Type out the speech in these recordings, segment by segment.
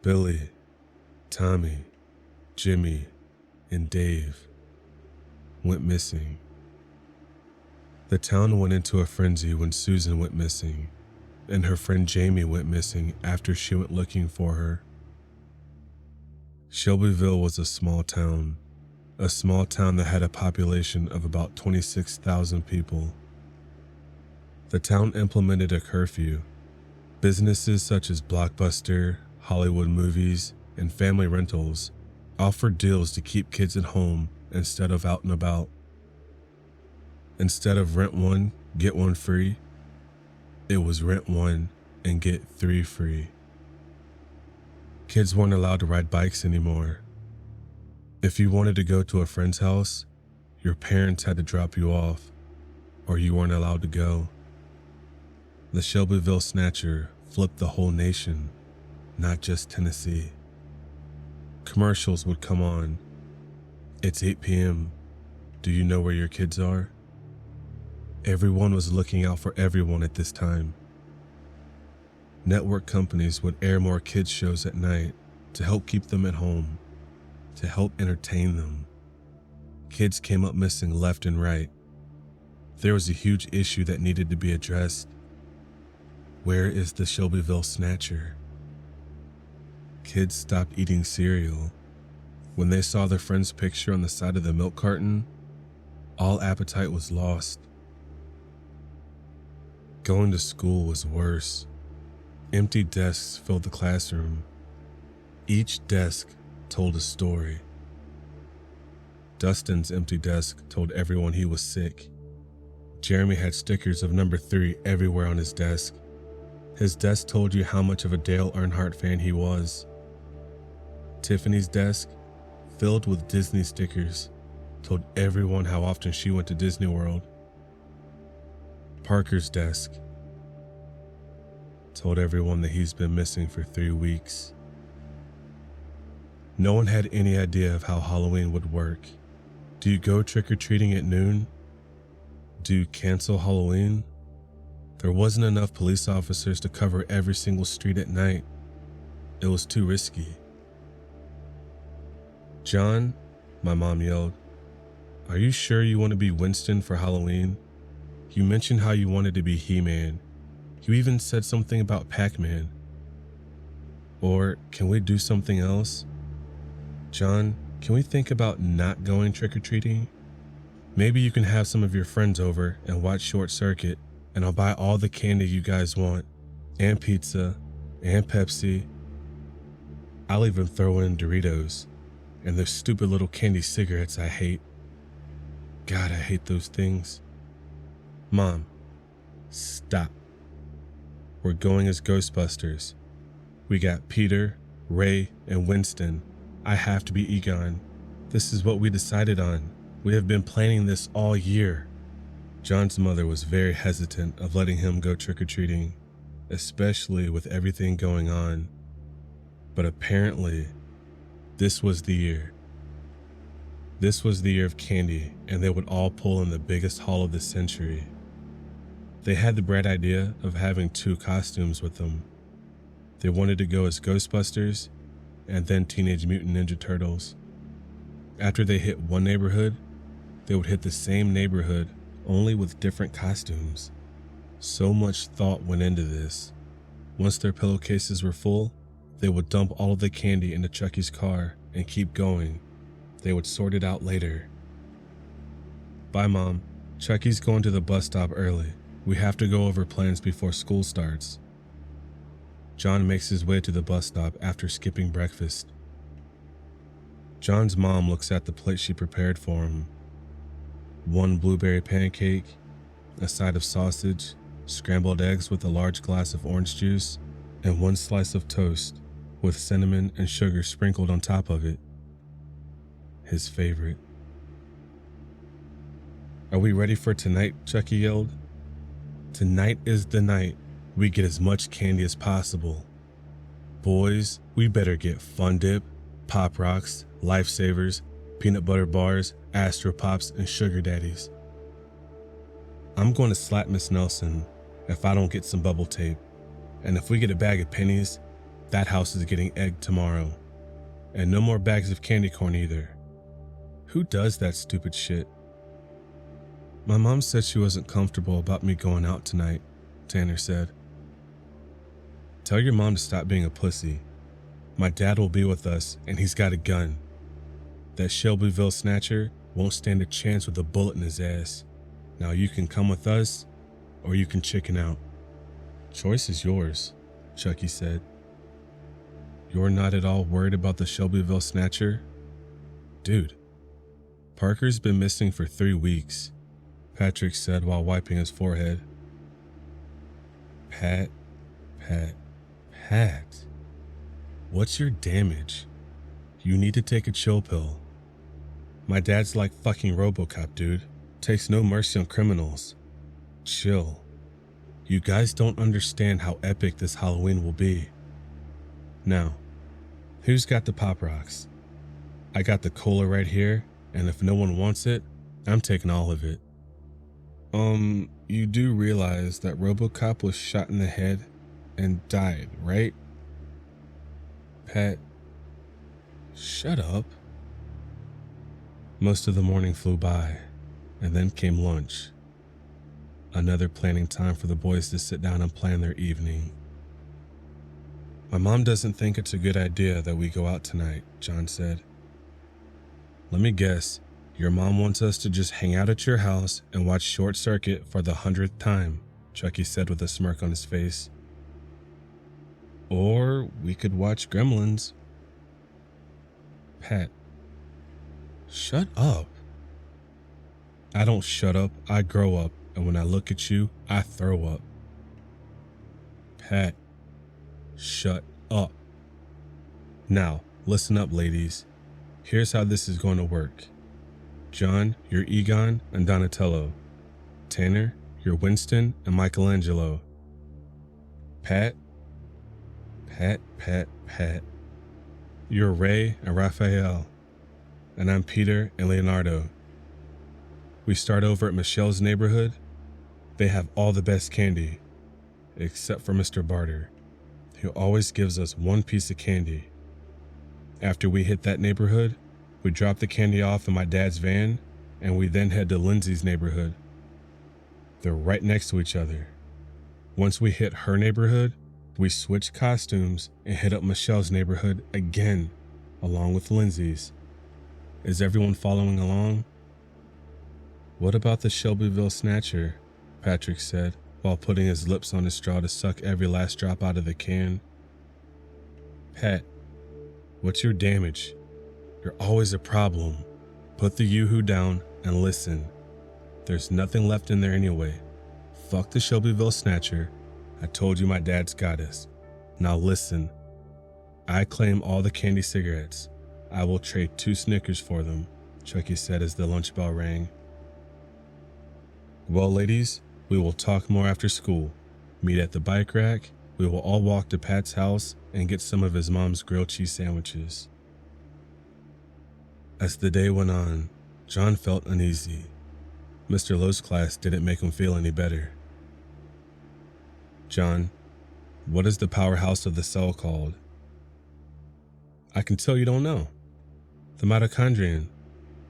Billy, Tommy, Jimmy, and Dave went missing. The town went into a frenzy when Susan went missing, and her friend Jamie went missing after she went looking for her. Shelbyville was a small town that had a population of about 26,000 people. The town implemented a curfew. Businesses such as Blockbuster, Hollywood movies, and family rentals offered deals to keep kids at home instead of out and about. Instead of rent one, get one free, it was rent one and get 3 free. Kids weren't allowed to ride bikes anymore. If you wanted to go to a friend's house, your parents had to drop you off, or you weren't allowed to go. The Shelbyville Snatcher flipped the whole nation, not just Tennessee. Commercials would come on. It's 8 p.m. Do you know where your kids are? Everyone was looking out for everyone at this time. Network companies would air more kids' shows at night to help keep them at home, to help entertain them. Kids came up missing left and right. There was a huge issue that needed to be addressed. Where is the Shelbyville Snatcher? Kids stopped eating cereal. When they saw their friend's picture on the side of the milk carton, all appetite was lost. Going to school was worse. Empty desks filled the classroom. Each desk told a story. Dustin's empty desk told everyone he was sick. Jeremy had stickers of number 3 everywhere on his desk. His desk told you how much of a Dale Earnhardt fan he was. Tiffany's desk, filled with Disney stickers, told everyone how often she went to Disney World. Parker's desk told everyone that he's been missing for 3 weeks. No one had any idea of how Halloween would work. Do you go trick-or-treating at noon? Do you cancel Halloween? There wasn't enough police officers to cover every single street at night. It was too risky. "John," my mom yelled, "are you sure you want to be Winston for Halloween? You mentioned how you wanted to be He-Man. You even said something about Pac-Man. Or can we do something else? John, can we think about not going trick-or-treating? Maybe you can have some of your friends over and watch Short Circuit, and I'll buy all the candy you guys want, and pizza, and Pepsi. I'll even throw in Doritos, and those stupid little candy cigarettes I hate. God, I hate those things." "Mom, stop. We're going as Ghostbusters. We got Peter, Ray, and Winston. I have to be Egon. This is what we decided on. We have been planning this all year." John's mother was very hesitant of letting him go trick-or-treating, especially with everything going on. But apparently, this was the year. This was the year of candy, and they would all pull in the biggest haul of the century. They had the bright idea of having 2 costumes with them. They wanted to go as Ghostbusters and then Teenage Mutant Ninja Turtles. After they hit one neighborhood, they would hit the same neighborhood, only with different costumes. So much thought went into this. Once their pillowcases were full, they would dump all of the candy into Chucky's car and keep going. They would sort it out later. "Bye, Mom. Chucky's going to the bus stop early. We have to go over plans before school starts." John makes his way to the bus stop after skipping breakfast. John's mom looks at the plate she prepared for him. 1 blueberry pancake, a side of sausage, scrambled eggs with a large glass of orange juice, and 1 slice of toast with cinnamon and sugar sprinkled on top of it. His favorite. "Are we ready for tonight?" Chucky yelled. "Tonight is the night we get as much candy as possible. Boys, we better get Fun Dip, Pop Rocks, Lifesavers, peanut butter bars, Astro Pops, and Sugar Daddies. I'm going to slap Miss Nelson if I don't get some bubble tape, and if we get a bag of pennies, That house is getting egged tomorrow. And no more bags of candy corn either. Who does that stupid shit? My mom said she wasn't comfortable about me going out tonight, Tanner said. Tell your mom to stop being a pussy. My dad will be with us, and he's got a gun. That Shelbyville Snatcher won't stand a chance with a bullet in his ass. Now you can come with us, or you can chicken out. Choice is yours, Chucky said. You're not at all worried about the Shelbyville Snatcher? Dude, Parker's been missing for 3 weeks, Patrick said while wiping his forehead. Pat. What's your damage? You need to take a chill pill. My dad's like fucking RoboCop, dude. Takes no mercy on criminals. Chill. You guys don't understand how epic this Halloween will be. Now, who's got the Pop Rocks? I got the cola right here, and if no one wants it, I'm taking all of it. You do realize that RoboCop was shot in the head and died, right? Pat, shut up. Most of the morning flew by, and then came lunch. Another planning time for the boys to sit down and plan their evening. My mom doesn't think it's a good idea that we go out tonight, John said. Let me guess, your mom wants us to just hang out at your house and watch Short Circuit for the 100th time, Chucky said with a smirk on his face. Or we could watch Gremlins. Pat, shut up. I don't shut up, I grow up, and when I look at you, I throw up. Pat, shut up. Now, listen up, ladies. Here's how this is going to work. John, you're Egon and Donatello. Tanner, you're Winston and Michelangelo. Pat, you're Ray and Raphael. And I'm Peter and Leonardo. We start over at Michelle's neighborhood. They have all the best candy, except for Mr. Barter. He always gives us one piece of candy. After we hit that neighborhood, we drop the candy off in my dad's van, and we then head to Lindsay's neighborhood. They're right next to each other. Once we hit her neighborhood, we switch costumes and hit up Michelle's neighborhood again, along with Lindsay's. Is everyone following along? What about the Shelbyville Snatcher? Patrick said, while putting his lips on his straw to suck every last drop out of the can. Pat, what's your damage? You're always a problem. Put the yoo-hoo down and listen. There's nothing left in there anyway. Fuck the Shelbyville Snatcher. I told you my dad's got us. Now listen. I claim all the candy cigarettes. I will trade 2 Snickers for them, Chucky said as the lunch bell rang. Well, ladies, we will talk more after school. Meet at the bike rack. We will all walk to Pat's house and get some of his mom's grilled cheese sandwiches. As the day went on, John felt uneasy. Mr. Lowe's class didn't make him feel any better. John, what is the powerhouse of the cell called? I can tell you don't know. The mitochondrion.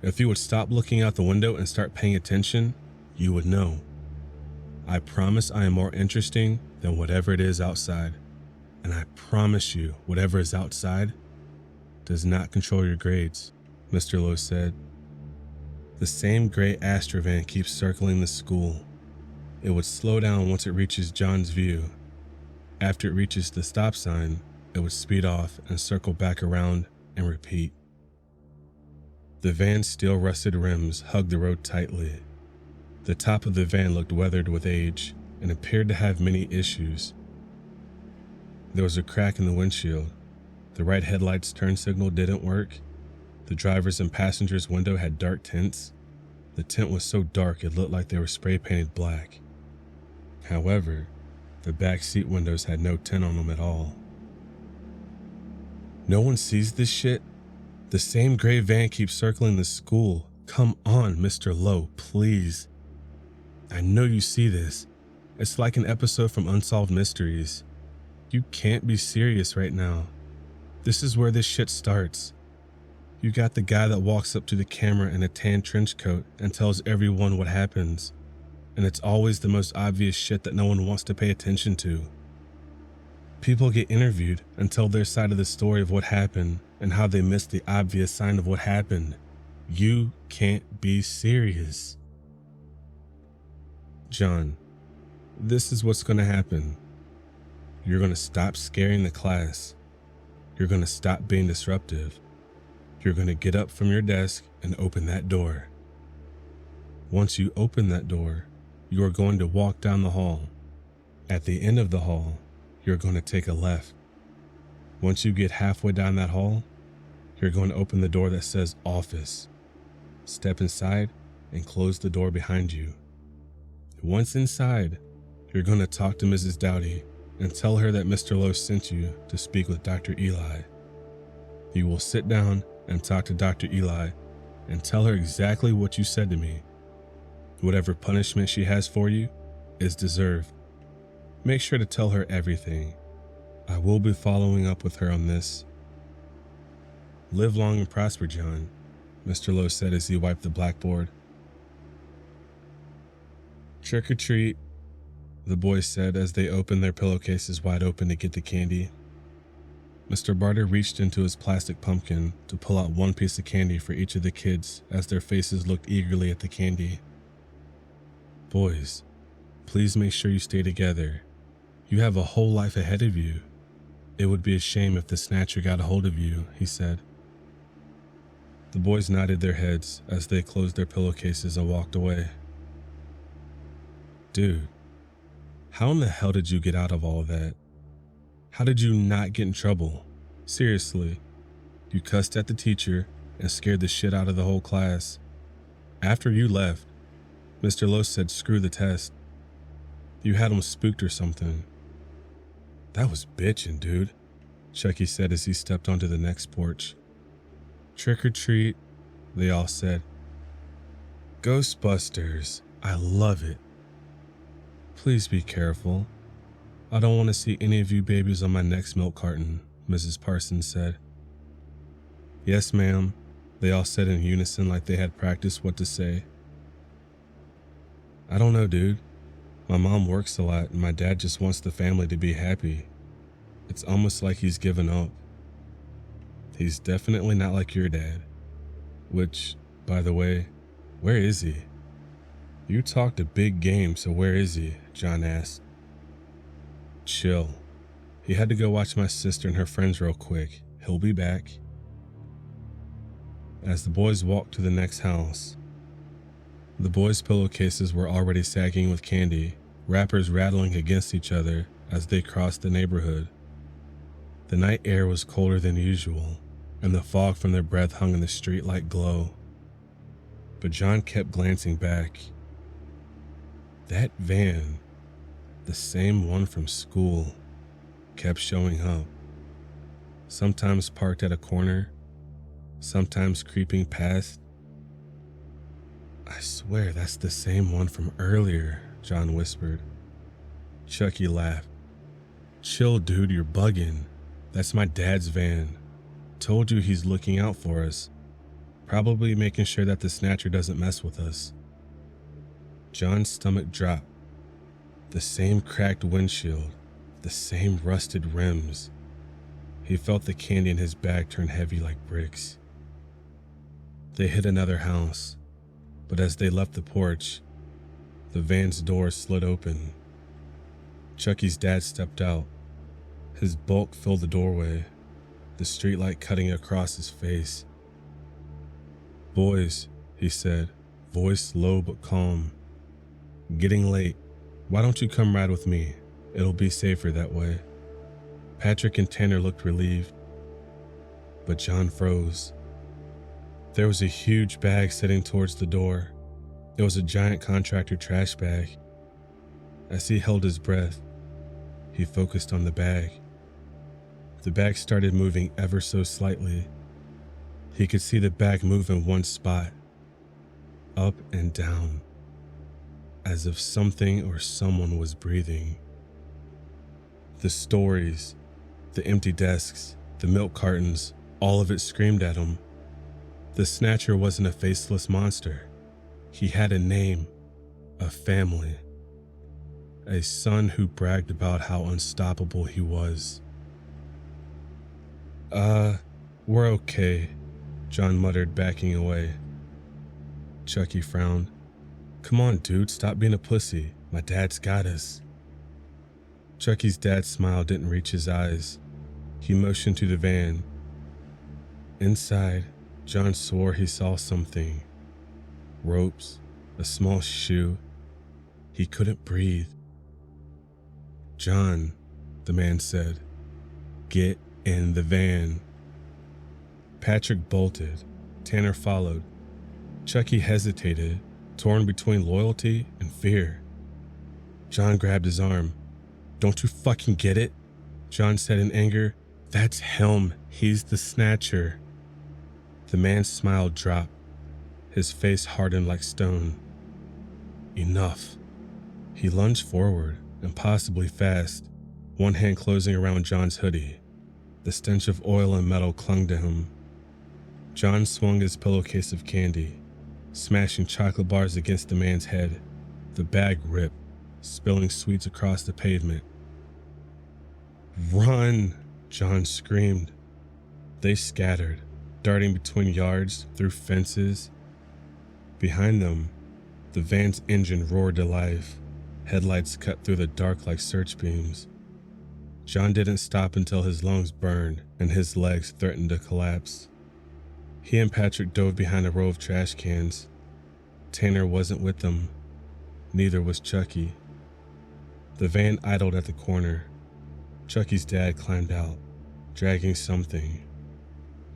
If you would stop looking out the window and start paying attention, you would know. I promise I am more interesting than whatever it is outside. And I promise you, whatever is outside does not control your grades, Mr. Lowe said. The same gray Astra van keeps circling the school. It would slow down once it reaches John's view. After it reaches the stop sign, it would speed off and circle back around and repeat. The van's steel rusted rims hugged the road tightly. The top of the van looked weathered with age and appeared to have many issues. There was a crack in the windshield. The right headlight's turn signal didn't work. The driver's and passenger's window had dark tints. The tint was so dark it looked like they were spray painted black. However, the back seat windows had no tint on them at all. No one sees this shit? The same gray van keeps circling the school. Come on, Mr. Lowe, please. I know you see this. It's like an episode from Unsolved Mysteries. You can't be serious right now. This is where this shit starts. You got the guy that walks up to the camera in a tan trench coat and tells everyone what happens. And it's always the most obvious shit that no one wants to pay attention to. People get interviewed and tell their side of the story of what happened and how they missed the obvious sign of what happened. You can't be serious. John, this is what's going to happen. You're going to stop scaring the class. You're going to stop being disruptive. You're going to get up from your desk and open that door. Once you open that door, you are going to walk down the hall. At the end of the hall, you're going to take a left. Once you get halfway down that hall, you're going to open the door that says office. Step inside and close the door behind you. Once inside, you're going to talk to Mrs. Dowdy and tell her that Mr. Lowe sent you to speak with Dr. Eli. You will sit down and talk to Dr. Eli and tell her exactly what you said to me. Whatever punishment she has for you is deserved. Make sure to tell her everything. I will be following up with her on this. Live long and prosper, John, Mr. Lowe said as he wiped the blackboard. Trick or treat, the boys said as they opened their pillowcases wide open to get the candy. Mr. Barter reached into his plastic pumpkin to pull out one piece of candy for each of the kids as their faces looked eagerly at the candy. Boys, please make sure you stay together. You have a whole life ahead of you. It would be a shame if the Snatcher got a hold of you, he said. The boys nodded their heads as they closed their pillowcases and walked away. Dude, how in the hell did you get out of all of that? How did you not get in trouble? Seriously, you cussed at the teacher and scared the shit out of the whole class. After you left, Mr. Lowe said screw the test. You had him spooked or something. That was bitchin', dude, Chucky said as he stepped onto the next porch. Trick or treat, they all said. Ghostbusters, I love it. Please be careful. I don't want to see any of you babies on my next milk carton, Mrs. Parsons said. Yes, ma'am, they all said in unison like they had practiced what to say. I don't know, dude. My mom works a lot and my dad just wants the family to be happy. It's almost like he's given up. He's definitely not like your dad. Which, by the way, where is he? You talked a big game, so where is he? John asked. Chill. He had to go watch my sister and her friends real quick. He'll be back. As the boys walked to the next house, the boys' pillowcases were already sagging with candy, wrappers rattling against each other as they crossed the neighborhood. The night air was colder than usual, and the fog from their breath hung in the street-like glow. But John kept glancing back. That van, the same one from school, kept showing up. Sometimes parked at a corner, sometimes creeping past. I swear that's the same one from earlier, John whispered. Chucky laughed. Chill, dude, you're bugging. That's my dad's van. Told you he's looking out for us. Probably making sure that the Snatcher doesn't mess with us. John's stomach dropped. The same cracked windshield, the same rusted rims. He felt the candy in his bag turn heavy like bricks. They hit another house, but as they left the porch, the van's door slid open. Chucky's dad stepped out. His bulk filled the doorway, the streetlight cutting across his face. Boys, he said, voice low but calm. Getting late. Why don't you come ride with me? It'll be safer that way. Patrick and Tanner looked relieved, but John froze. There was a huge bag sitting towards the door. It was a giant contractor trash bag. As he held his breath, he focused on the bag. The bag started moving ever so slightly. He could see the bag move in one spot, up and down, as if something or someone was breathing. The stories, the empty desks, the milk cartons, all of it screamed at him. The Snatcher wasn't a faceless monster. He had a name, a family, a son who bragged about how unstoppable he was. We're okay," John muttered, backing away. Chucky frowned. "Come on, dude, stop being a pussy. My dad's got us." Chucky's dad's smile didn't reach his eyes. He motioned to the van. Inside, John swore he saw something. Ropes, a small shoe. He couldn't breathe. "John," the man said, "get in the van." Patrick bolted. Tanner followed. Chucky hesitated, torn between loyalty and fear. John grabbed his arm. "Don't you fucking get it?" John said in anger. "That's him. He's the Snatcher." The man's smile dropped. His face hardened like stone. "Enough." He lunged forward, impossibly fast, one hand closing around John's hoodie. The stench of oil and metal clung to him. John swung his pillowcase of candy, smashing chocolate bars against the man's head. The bag ripped, spilling sweets across the pavement. "Run!" John screamed. They scattered, darting between yards, through fences. Behind them, the van's engine roared to life, headlights cut through the dark like search beams. John didn't stop until his lungs burned and his legs threatened to collapse. He and Patrick dove behind a row of trash cans. Tanner wasn't with them. Neither was Chucky. The van idled at the corner. Chucky's dad climbed out, dragging something,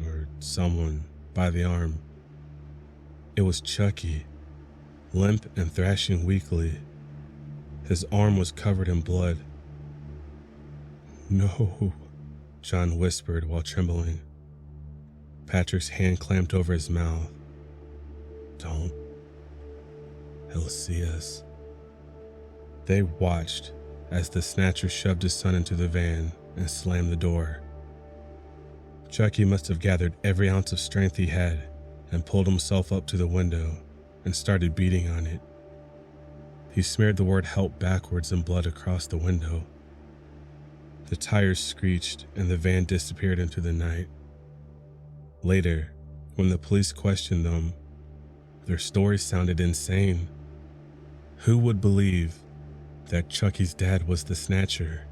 or someone, by the arm. It was Chucky, limp and thrashing weakly. His arm was covered in blood. "No," John whispered while trembling. Patrick's hand clamped over his mouth. "Don't. He'll see us." They watched as the Snatcher shoved his son into the van and slammed the door. Chucky must have gathered every ounce of strength he had and pulled himself up to the window and started beating on it. He smeared the word "help" backwards in blood across the window. The tires screeched and the van disappeared into the night. Later, when the police questioned them, their story sounded insane. Who would believe that Chucky's dad was the Snatcher?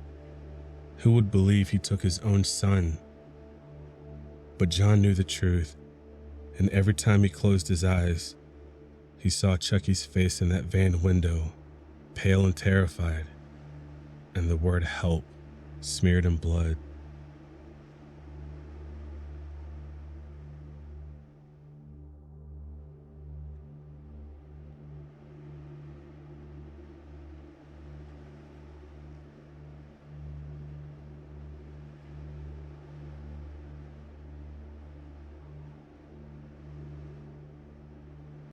Who would believe he took his own son? But John knew the truth, and every time he closed his eyes, he saw Chucky's face in that van window, pale and terrified, and the word "help" smeared in blood.